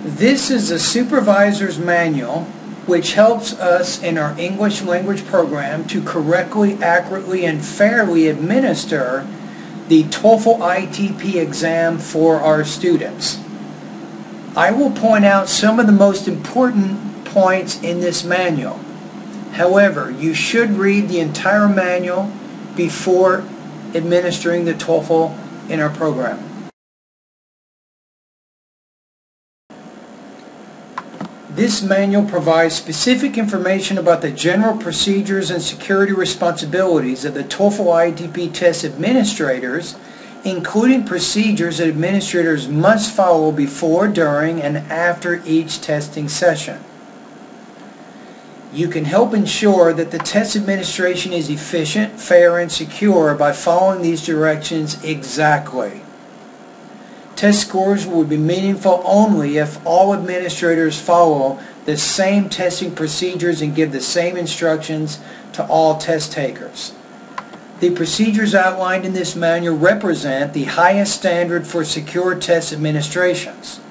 This is the Supervisor's Manual, which helps us in our English language program to correctly, accurately, and fairly administer the TOEFL ITP exam for our students. I will point out some of the most important points in this manual. However, you should read the entire manual before administering the TOEFL in our program. This manual provides specific information about the general procedures and security responsibilities of the TOEFL ITP test administrators, including procedures that administrators must follow before, during, and after each testing session. You can help ensure that the test administration is efficient, fair, and secure by following these directions exactly. Test scores will be meaningful only if all administrators follow the same testing procedures and give the same instructions to all test takers. The procedures outlined in this manual represent the highest standard for secure test administrations.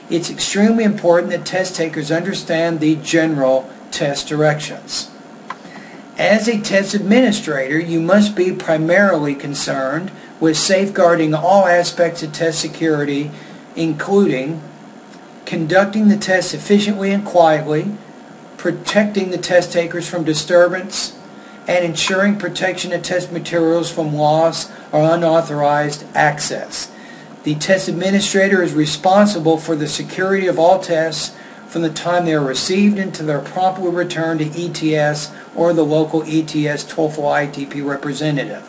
It's extremely important that test takers understand the general test directions. As a test administrator, you must be primarily concerned with safeguarding all aspects of test security, including conducting the test efficiently and quietly, protecting the test takers from disturbance, and ensuring protection of test materials from loss or unauthorized access. The test administrator is responsible for the security of all tests from the time they are received until they are promptly returned to ETS or the local ETS TOEFL ITP representative.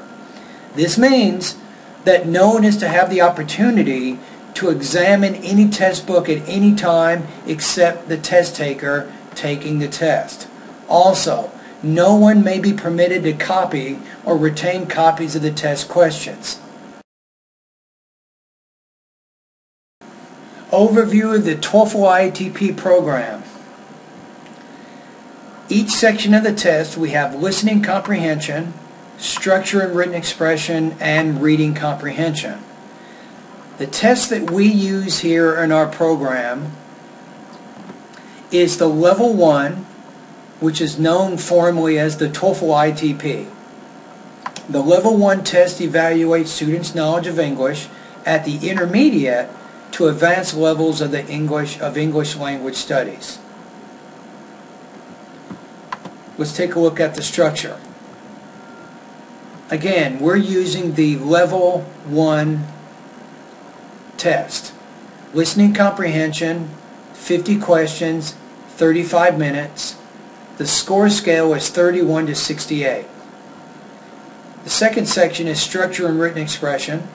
This means that no one is to have the opportunity to examine any test book at any time except the test taker taking the test. Also, no one may be permitted to copy or retain copies of the test questions. Overview of the TOEFL ITP program. Each section of the test we have listening comprehension, structure and written expression, and reading comprehension. The test that we use here in our program is the Level 1, which is known formally as the TOEFL ITP. The Level 1 test evaluates students' knowledge of English at the intermediate to advanced levels of English language studies. Let's take a look at the structure. Again, we're using the Level 1 test. Listening comprehension, 50 questions, 35 minutes. The score scale is 31 to 68. The second section is structure and written expression,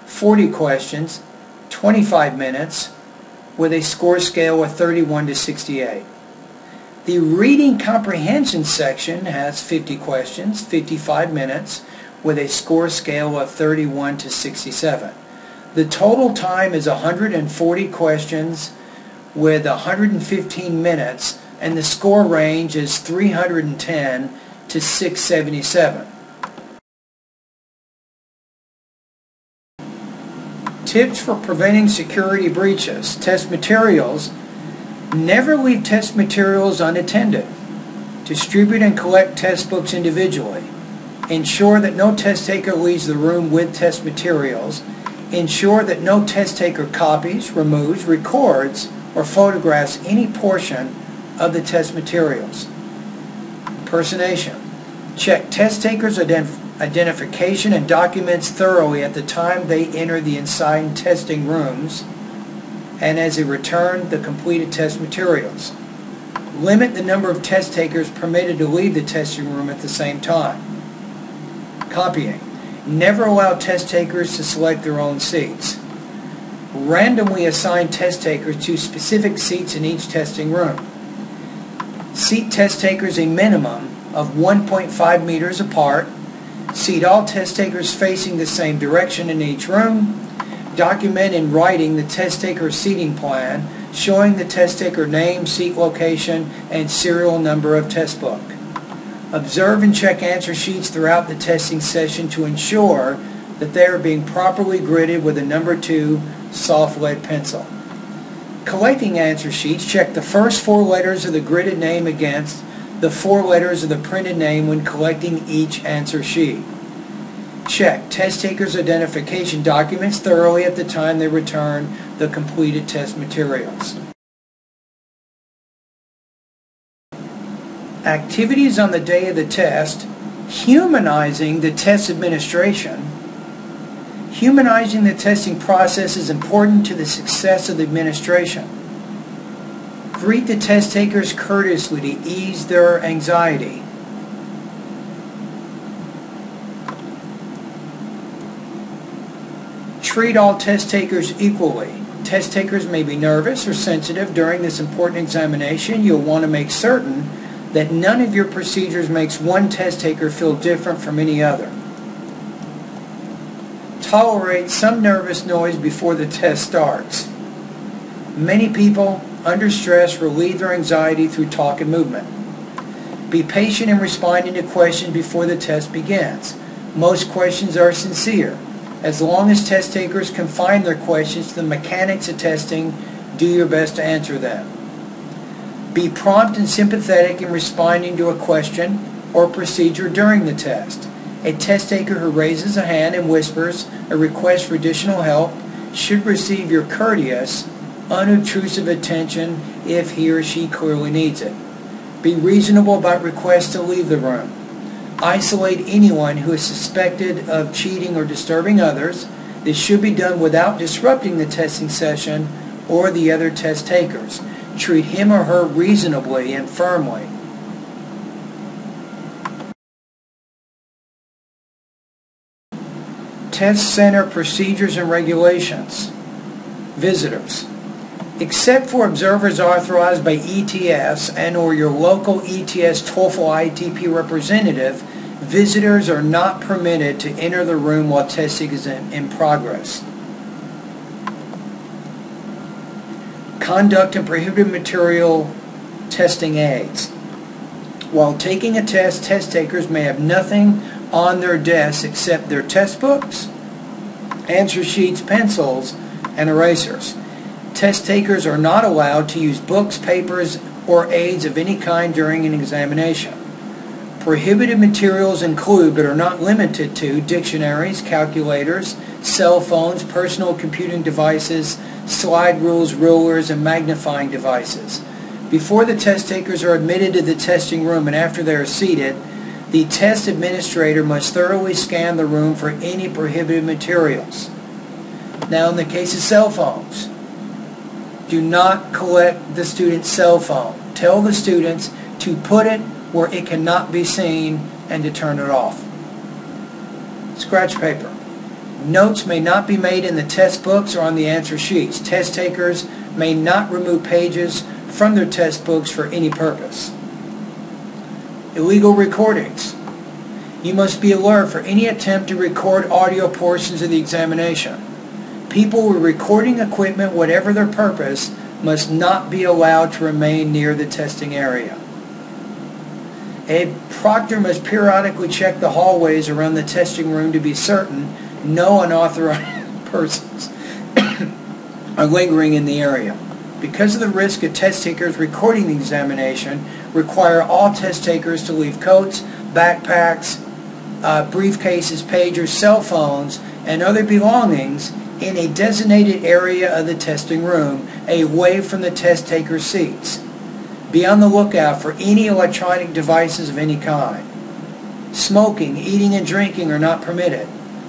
40 questions, 25 minutes, with a score scale of 31 to 68. The reading comprehension section has 50 questions, 55 minutes, with a score scale of 31 to 67. The total time is 140 questions with 115 minutes, and the score range is 310 to 677. Tips for preventing security breaches. Test materials. Never leave test materials unattended. Distribute and collect test books individually. Ensure that no test taker leaves the room with test materials. Ensure that no test taker copies, removes, records, or photographs any portion of the test materials. Impersonation. Check test takers' identification and documents thoroughly at the time they enter the assigned testing rooms and as they return the completed test materials. Limit the number of test takers permitted to leave the testing room at the same time. Copying. Never allow test takers to select their own seats. Randomly assign test takers to specific seats in each testing room. Seat test takers a minimum of 1.5 meters apart. Seat all test takers facing the same direction in each room. Document in writing the test taker seating plan, showing the test taker name, seat location, and serial number of test book. Observe and check answer sheets throughout the testing session to ensure that they are being properly gridded with a number 2 soft lead pencil. Collecting answer sheets, check the first 4 letters of the gridded name against the 4 letters of the printed name when collecting each answer sheet. Check test takers' identification documents thoroughly at the time they return the completed test materials. Activities on the day of the test. Humanizing the test administration. Humanizing the testing process is important to the success of the administration. Greet the test takers courteously to ease their anxiety. Treat all test takers equally. Test takers may be nervous or sensitive during this important examination. You'll want to make certain that none of your procedures makes one test taker feel different from any other. Tolerate some nervous noise before the test starts. Many people, under stress, relieve their anxiety through talk and movement. Be patient in responding to questions before the test begins. Most questions are sincere. As long as test takers confine their questions to the mechanics of testing, do your best to answer them. Be prompt and sympathetic in responding to a question or procedure during the test. A test taker who raises a hand and whispers a request for additional help should receive your courteous, unobtrusive attention if he or she clearly needs it. Be reasonable about requests to leave the room. Isolate anyone who is suspected of cheating or disturbing others. This should be done without disrupting the testing session or the other test takers. Treat him or her reasonably and firmly. Test Center Procedures and Regulations. Visitors. Except for observers authorized by ETS and or your local ETS TOEFL ITP representative, visitors are not permitted to enter the room while testing is in progress. Conduct and prohibited material testing aids. While taking a test, test takers may have nothing on their desks except their test books, answer sheets, pencils, and erasers. Test takers are not allowed to use books, papers, or aids of any kind during an examination. Prohibited materials include, but are not limited to, dictionaries, calculators, cell phones, personal computing devices, slide rules, rulers, and magnifying devices. Before the test takers are admitted to the testing room and after they are seated, the test administrator must thoroughly scan the room for any prohibited materials. Now, in the case of cell phones, do not collect the student's cell phone. Tell the students to put it where it cannot be seen and to turn it off. Scratch paper. Notes may not be made in the test books or on the answer sheets. Test takers may not remove pages from their test books for any purpose. Illegal recordings. You must be alert for any attempt to record audio portions of the examination. People with recording equipment, whatever their purpose, must not be allowed to remain near the testing area. A proctor must periodically check the hallways around the testing room to be certain no unauthorized persons are lingering in the area. Because of the risk of test takers recording the examination, require all test takers to leave coats, backpacks, briefcases, pagers, cell phones, and other belongings in a designated area of the testing room, away from the test taker seats. Be on the lookout for any electronic devices of any kind. Smoking, eating, and drinking are not permitted.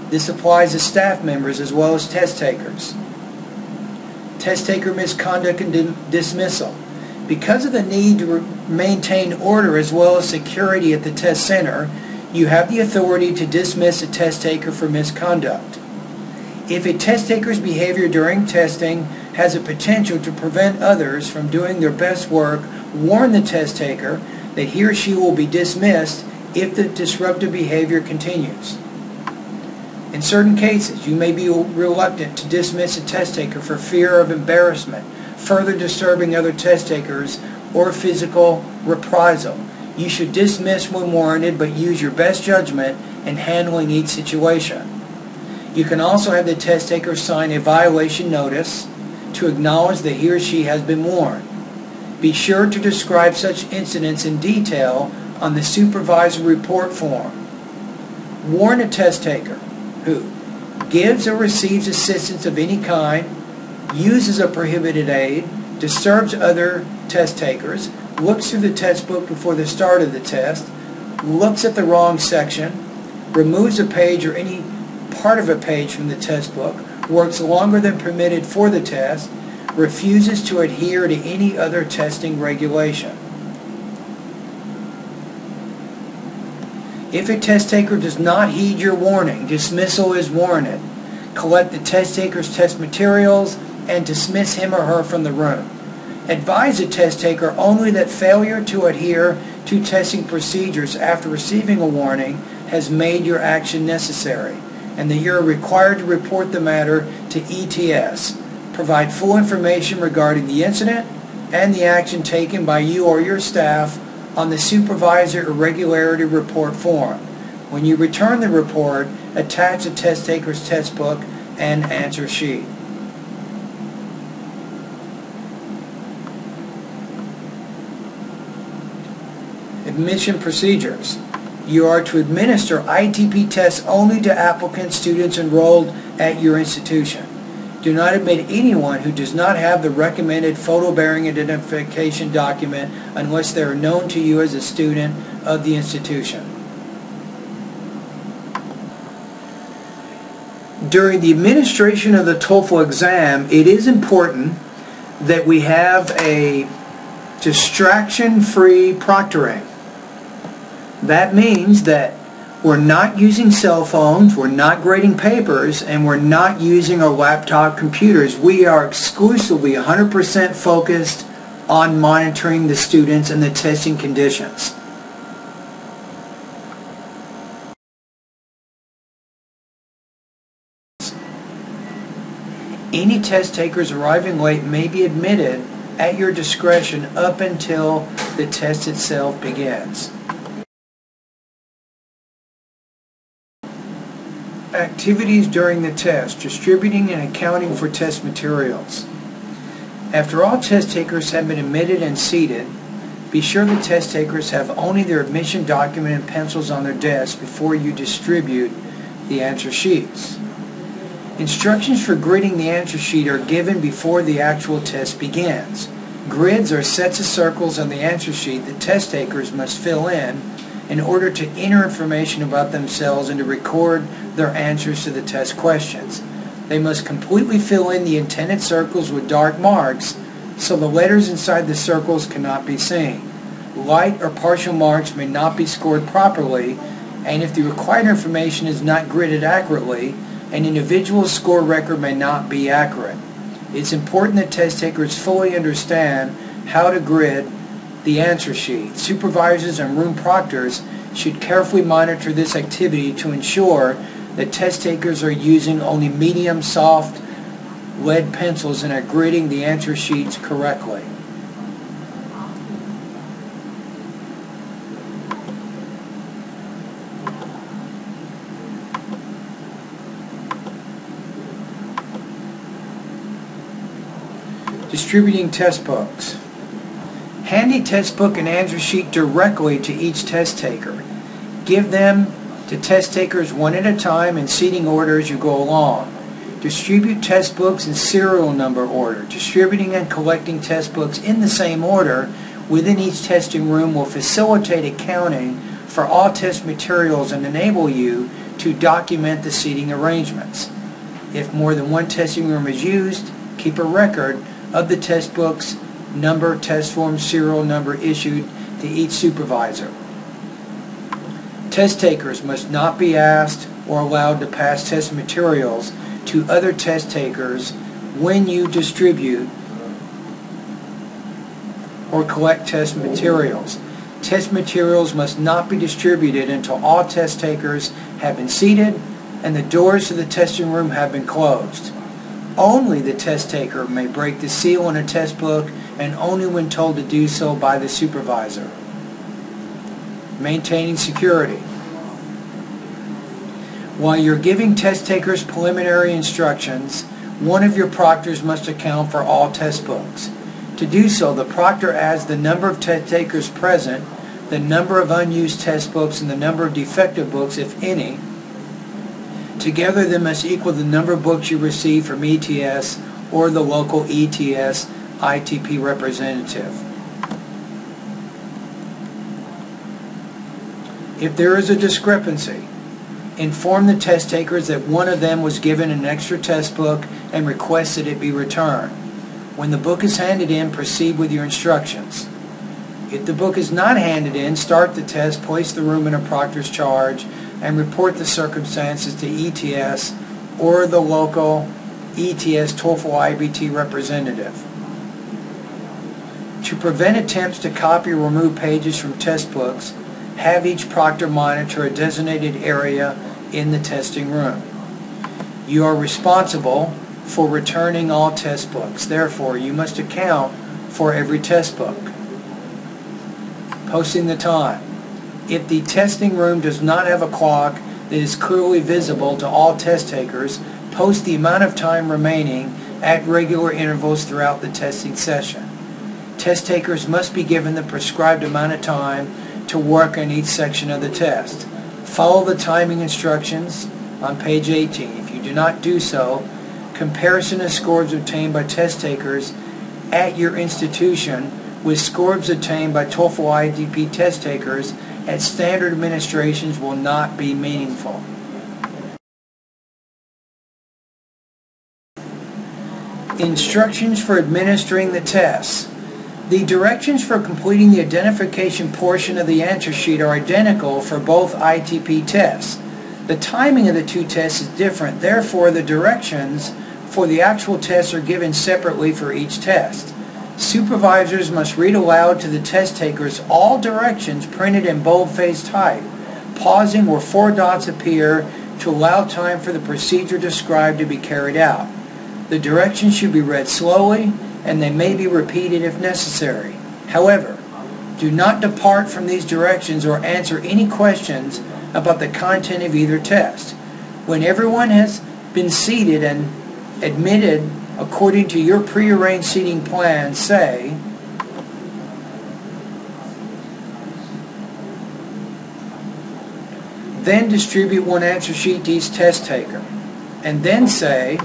This applies to staff members as well as test takers. Test taker misconduct and dismissal. Because of the need to maintain order as well as security at the test center, you have the authority to dismiss a test taker for misconduct. If a test taker's behavior during testing has a potential to prevent others from doing their best work, warn the test taker that he or she will be dismissed if the disruptive behavior continues. In certain cases, you may be reluctant to dismiss a test taker for fear of embarrassment, further disturbing other test takers, or physical reprisal. You should dismiss when warranted, but use your best judgment in handling each situation. You can also have the test taker sign a violation notice to acknowledge that he or she has been warned. Be sure to describe such incidents in detail on the supervisor report form. Warn a test taker who gives or receives assistance of any kind, uses a prohibited aid, disturbs other test takers, looks through the test book before the start of the test, looks at the wrong section, removes a page or any part of a page from the test book, works longer than permitted for the test, refuses to adhere to any other testing regulation. If a test taker does not heed your warning, dismissal is warranted. Collect the test taker's test materials and dismiss him or her from the room. Advise a test taker only that failure to adhere to testing procedures after receiving a warning has made your action necessary, and that you are required to report the matter to ETS. Provide full information regarding the incident and the action taken by you or your staff on the Supervisor Irregularity Report form. When you return the report, attach the test taker's test book and answer sheet. Admission procedures. You are to administer ITP tests only to applicants, students enrolled at your institution. Do not admit anyone who does not have the recommended photo-bearing identification document unless they are known to you as a student of the institution. During the administration of the TOEFL exam, it is important that we have a distraction-free proctoring. That means that we're not using cell phones, we're not grading papers, and we're not using our laptop computers. We are exclusively 100% focused on monitoring the students and the testing conditions. Any test takers arriving late may be admitted at your discretion up until the test itself begins. Activities during the test, distributing and accounting for test materials. After all test takers have been admitted and seated, be sure the test takers have only their admission document and pencils on their desk before you distribute the answer sheets. Instructions for gridding the answer sheet are given before the actual test begins. Grids are sets of circles on the answer sheet that test takers must fill in order to enter information about themselves and to record their answers to the test questions. They must completely fill in the intended circles with dark marks so the letters inside the circles cannot be seen. Light or partial marks may not be scored properly, and if the required information is not gridded accurately, an individual's score record may not be accurate. It's important that test takers fully understand how to grid the answer sheet. Supervisors and room proctors should carefully monitor this activity to ensure that test takers are using only medium soft lead pencils and are gridding the answer sheets correctly. Distributing test books. Hand a test book and answer sheet directly to each test taker. Give them to test takers one at a time in seating order as you go along. Distribute test books in serial number order. Distributing and collecting test books in the same order within each testing room will facilitate accounting for all test materials and enable you to document the seating arrangements. If more than one testing room is used, keep a record of the test books, number, test form, serial number issued to each supervisor. Test takers must not be asked or allowed to pass test materials to other test takers when you distribute or collect test materials. Test materials must not be distributed until all test takers have been seated and the doors to the testing room have been closed. Only the test taker may break the seal on a test book, and only when told to do so by the supervisor. Maintaining security. While you're giving test takers preliminary instructions, one of your proctors must account for all test books. To do so, the proctor adds the number of test takers present, the number of unused test books, and the number of defective books, if any. Together, they must equal the number of books you receive from ETS or the local ETS ITP representative. If there is a discrepancy, inform the test takers that one of them was given an extra test book and request that it be returned. When the book is handed in, proceed with your instructions. If the book is not handed in, start the test, place the room in a proctor's charge, and report the circumstances to ETS or the local ETS TOEFL ITP representative. To prevent attempts to copy or remove pages from test books, have each proctor monitor a designated area in the testing room. You are responsible for returning all test books. Therefore, you must account for every test book. Posting the time. If the testing room does not have a clock that is clearly visible to all test takers, post the amount of time remaining at regular intervals throughout the testing session. Test takers must be given the prescribed amount of time to work on each section of the test. Follow the timing instructions on page 18. If you do not do so, comparison of scores obtained by test takers at your institution with scores obtained by TOEFL ITP test takers at standard administrations will not be meaningful. Instructions for administering the tests. The directions for completing the identification portion of the answer sheet are identical for both ITP tests. The timing of the two tests is different, therefore the directions for the actual tests are given separately for each test. Supervisors must read aloud to the test takers all directions printed in bold-faced type, pausing where 4 dots appear to allow time for the procedure described to be carried out. The directions should be read slowly, and they may be repeated if necessary. However, do not depart from these directions or answer any questions about the content of either test. When everyone has been seated and admitted according to your prearranged seating plan, say, then distribute one answer sheet to each test taker, and then say,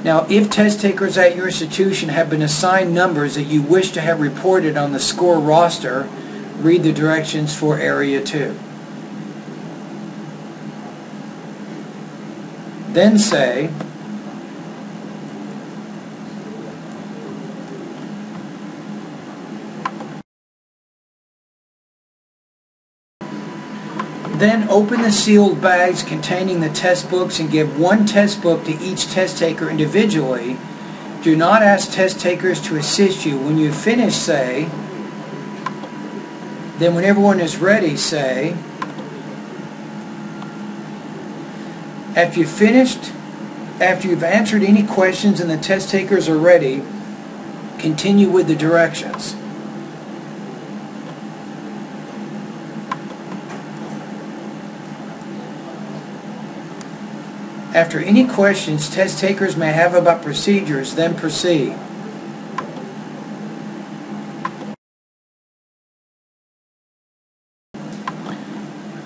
now, if test takers at your institution have been assigned numbers that you wish to have reported on the score roster, read the directions for Area 2. Then say, then open the sealed bags containing the test books and give one test book to each test taker individually. Do not ask test takers to assist you. When you finish, say, then when everyone is ready, say, after you've answered any questions and the test takers are ready, continue with the directions. After any questions test takers may have about procedures, then proceed.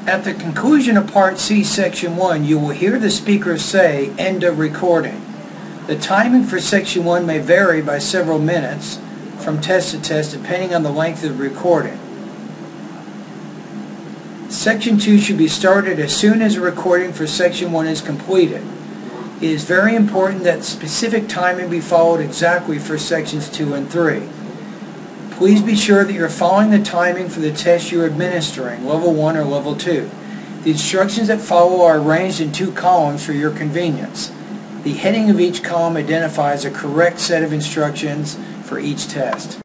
At the conclusion of Part C, Section 1, you will hear the speaker say, "End of recording." The timing for Section 1 may vary by several minutes from test to test depending on the length of the recording. Section 2 should be started as soon as the recording for Section 1 is completed. It is very important that specific timing be followed exactly for Sections 2 and 3. Please be sure that you're following the timing for the test you're administering, Level 1 or Level 2. The instructions that follow are arranged in 2 columns for your convenience. The heading of each column identifies a correct set of instructions for each test.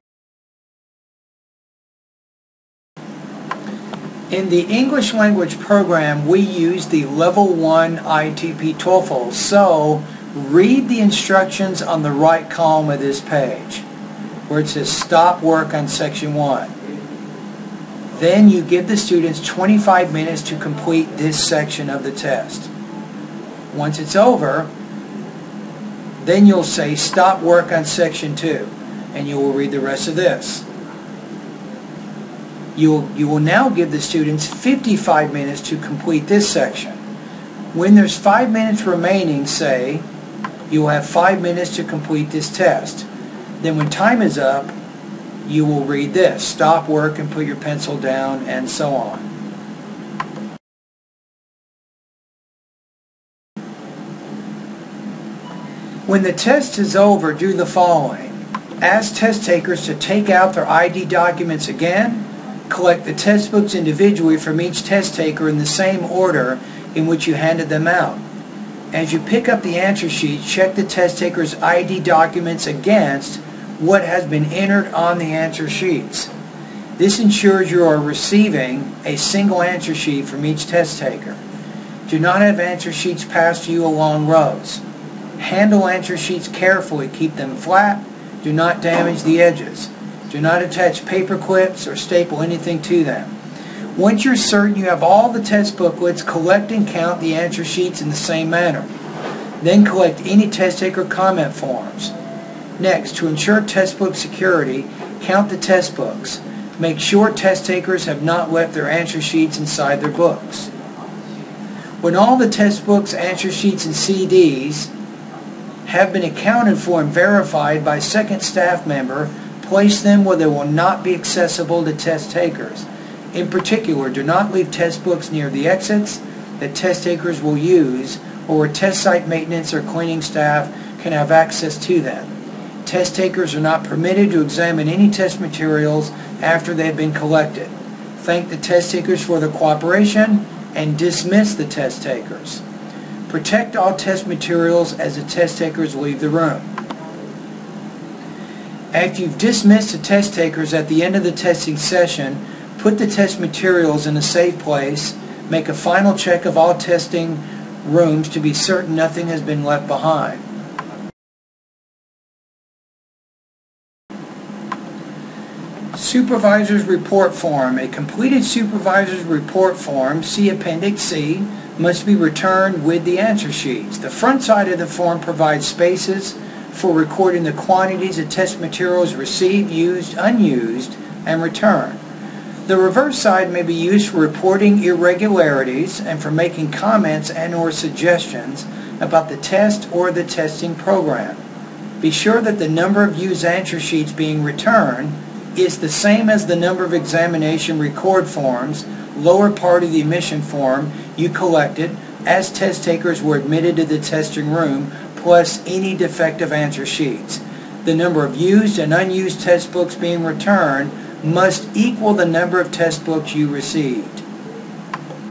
In the English language program, we use the Level 1 ITP TOEFL, so read the instructions on the right column of this page, where it says Stop Work on Section 1. Then you give the students 25 minutes to complete this section of the test. Once it's over, then you'll say stop work on section 2, and you will read the rest of this. You will now give the students 55 minutes to complete this section. When there's 5 minutes remaining, say, you will have 5 minutes to complete this test. Then when time is up, you will read this. Stop work and put your pencil down, and so on. When the test is over, do the following. Ask test takers to take out their ID documents again. Collect the test books individually from each test taker in the same order in which you handed them out. As you pick up the answer sheet, check the test taker's ID documents against what has been entered on the answer sheets. This ensures you are receiving a single answer sheet from each test taker. Do not have answer sheets passed to you along rows. Handle answer sheets carefully. Keep them flat. Do not damage the edges. Do not attach paper clips or staple anything to them. Once you're certain you have all the test booklets, collect and count the answer sheets in the same manner. Then collect any test taker comment forms. Next, to ensure test book security, count the test books. Make sure test takers have not left their answer sheets inside their books. When all the test books, answer sheets, and CDs have been accounted for and verified by a second staff member, place them where they will not be accessible to test takers. In particular, do not leave test books near the exits that test takers will use, or where test site maintenance or cleaning staff can have access to them. Test takers are not permitted to examine any test materials after they have been collected. Thank the test takers for their cooperation and dismiss the test takers. Protect all test materials as the test takers leave the room. After you've dismissed the test takers at the end of the testing session, put the test materials in a safe place. Make a final check of all testing rooms to be certain nothing has been left behind. Supervisors Report Form. A completed Supervisors Report Form, see Appendix C, must be returned with the answer sheets. The front side of the form provides spaces for recording the quantities of test materials received, used, unused, and returned. The reverse side may be used for reporting irregularities and for making comments and/or suggestions about the test or the testing program. Be sure that the number of used answer sheets being returned is the same as the number of examination record forms, lower part of the admission form you collected as test takers were admitted to the testing room, plus any defective answer sheets. The number of used and unused test books being returned must equal the number of test books you received.